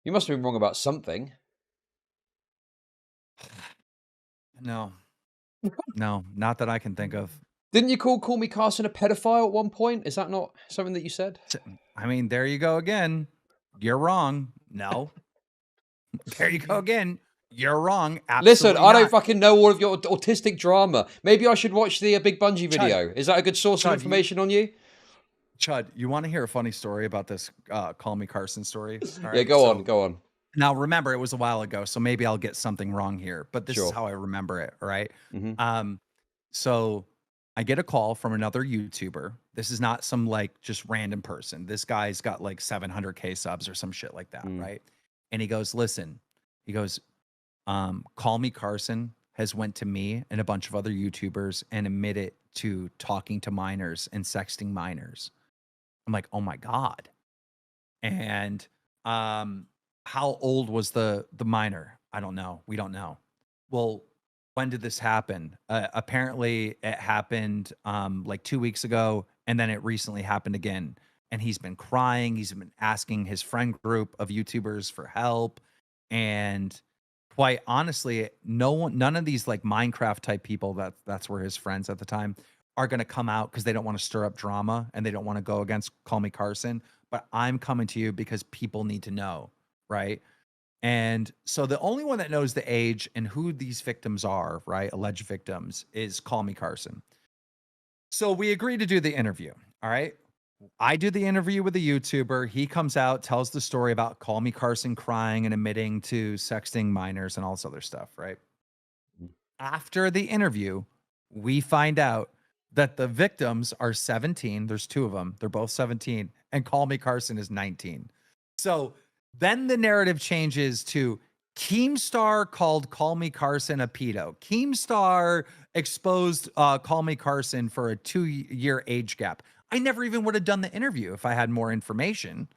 You must have been wrong about something. No. No, not that I can think of. Didn't you call Me Carson a pedophile at one point? Is that not something that you said? I mean, there you go again. You're wrong. No. There you go again. You're wrong. Listen, Absolutely I don't not. fucking know all of your autistic drama. Maybe I should watch the Big Bungee Chud, video. Is that a good source of Chud, you information on you? Chud, you want to hear a funny story about this Call Me Carson story? All Yeah, right. go on, So go on. now remember, it was a while ago, so maybe I'll get something wrong here, but this is Sure. how I remember it. All right. Mhm. Um, so I get a call from another YouTuber. This is not some like just random person. This guy's got like 700K subs or some shit like that, Mm. right? And he goes, "Listen," he goes, "Call Me Carson has went to me and a bunch of other YouTubers and admitted to talking to minors and sexting minors." I'm like, "Oh my god." And how old was the minor? I don't know. We don't know. Well, when did this happen? Apparently, it happened like 2 weeks ago, and then it recently happened again. And he's been crying. He's been asking his friend group of YouTubers for help, and quite honestly, none of these like Minecraft type people that's were his friends at the time are going to come out because they don't want to stir up drama and they don't want to go against Call Me Carson. But I'm coming to you because people need to know, right? And so the only one that knows the age and who these victims are, right? Alleged victims is Call Me Carson. So we agree to do the interview. All right. I do the interview with the YouTuber. He comes out, tells the story about Call Me Carson crying and admitting to sexting minors and all this other stuff, right? Mm. After the interview, we find out that the victims are 17. There's two of them. They're both 17, and Call Me Carson is 19. So then the narrative changes to Keemstar called Call Me Carson a pedo. Keemstar exposed Call Me Carson for a 2-year age gap. I never even would have done the interview if I had more information.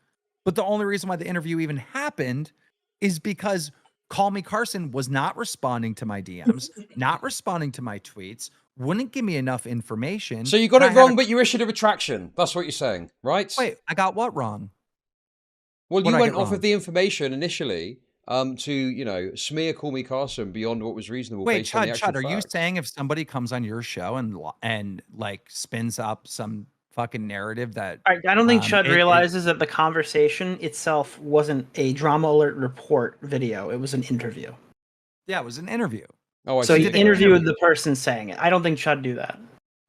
But the only reason why the interview even happened is because Call Me Carson was not responding to my DMs, not responding to my tweets, wouldn't give me enough information. So you got And it I had a wrong, but you issued a retraction. That's what you're saying, right? wait, I got what wrong? Well, What you did I get went off of wrong? the information initially to, smear Call Me Carson beyond what was reasonable Wait, based on the actual Chud, are you facts. saying if somebody comes on your show and like spins up some fucking narrative that I don't think Chud it realizes that the conversation itself wasn't a drama alert report video. It was an interview. yeah, it was an interview. Oh, I So He he see. did an Sorry. interviewed interview. the person saying it. I don't think Chud do that.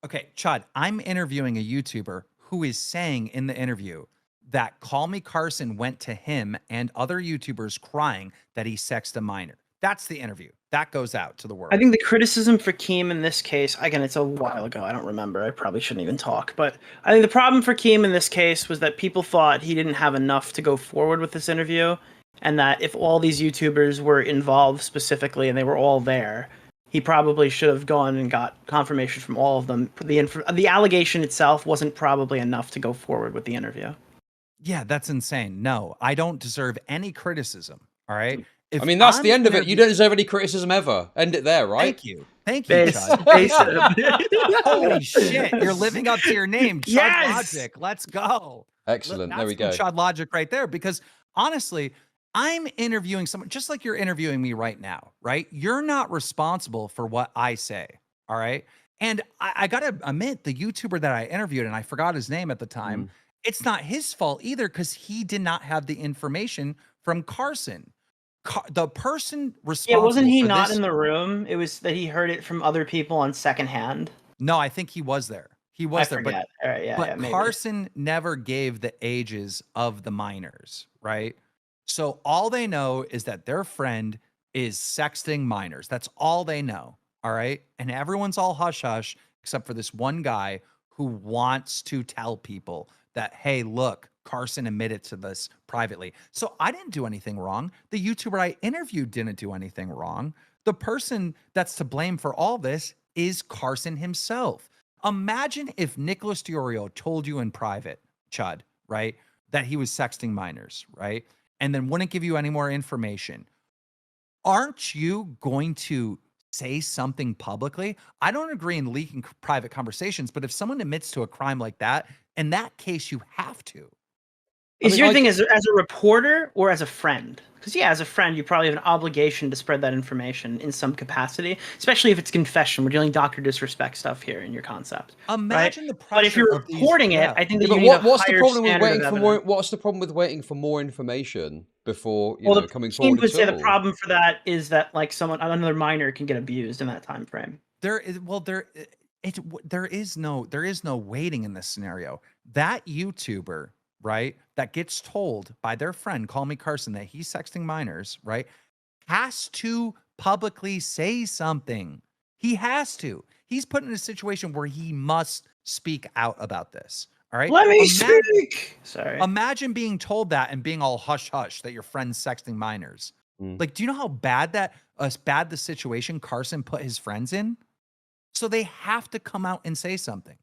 Okay, Chud, I'm interviewing a YouTuber who is saying in the interview that Call Me Carson went to him and other YouTubers crying that he sexed a minor. That's the interview. That goes out to the world. I think the criticism for Keem in this case, again, it's a while ago. I don't remember. I probably shouldn't even talk. But I think the problem for Keem in this case was that people thought he didn't have enough to go forward with this interview. And that if all these YouTubers were involved specifically and they were all there, he probably should have gone and got confirmation from all of them. The allegation itself wasn't probably enough to go forward with the interview. Yeah, that's insane. No, I don't deserve any criticism. All right. I If mean, that's I'm the end of it. You interviewing, don't deserve any criticism ever. End it there, right? thank you. Thank you, Base, Chud. base. Thank you. Holy shit. You're living up to your name, Chud Yes! Logic. Let's go. Excellent. There That's we some go. Chud Logic right there. Because honestly, I'm interviewing someone just like you're interviewing me right now, right? You're not responsible for what I say. All right. And I got to admit, the YouTuber that I interviewed, and I forgot his name at the time, Mm. it's not his fault either because he did not have the information from Carson. The person Yeah, wasn't responsible he for not this. in the room? It was that he heard it from other people on secondhand. No, I think he was there. He I was there, forget. All right, yeah, maybe. Carson never gave the ages of the minors, right? So all they know is that their friend is sexting minors. That's all they know. All right. And everyone's all hush hush, except for this one guy who wants to tell people that, hey, look, Carson admitted to this privately. So I didn't do anything wrong. The YouTuber I interviewed didn't do anything wrong. The person that's to blame for all this is Carson himself. Imagine if Nicholas Diorio told you in private, Chud, right, that he was sexting minors, right? And then wouldn't give you any more information. Aren't you going to say something publicly? I don't agree in leaking private conversations, but if someone admits to a crime like that, in that case, you have to. Is mean, your I thing as a reporter or as a friend? Because yeah, as a friend, you probably have an obligation to spread that information in some capacity, especially if it's confession. We're dealing doctor disrespect stuff here in your concept, right? Imagine the But if pressure you're of these. reporting it, Yeah. I think Yeah, that you but need a what's the higher problem with standard of waiting for more? evidence. What's the problem with waiting for more information before Well, coming Keem forward would at say the all? problem for that is that like another minor can get abused in that time frame. There is well, there is no waiting in this scenario. That YouTuber, right, that gets told by their friend, Call Me Carson, that he's sexting minors, right, has to publicly say something. He has to. He's put in a situation where he must speak out about this. All right. Let me speak. Sorry. Imagine being told that and being all hush hush that your friend's sexting minors. Mm. Like, do you know how bad the situation Carson put his friends in? So they have to come out and say something.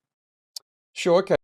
Sure. Okay.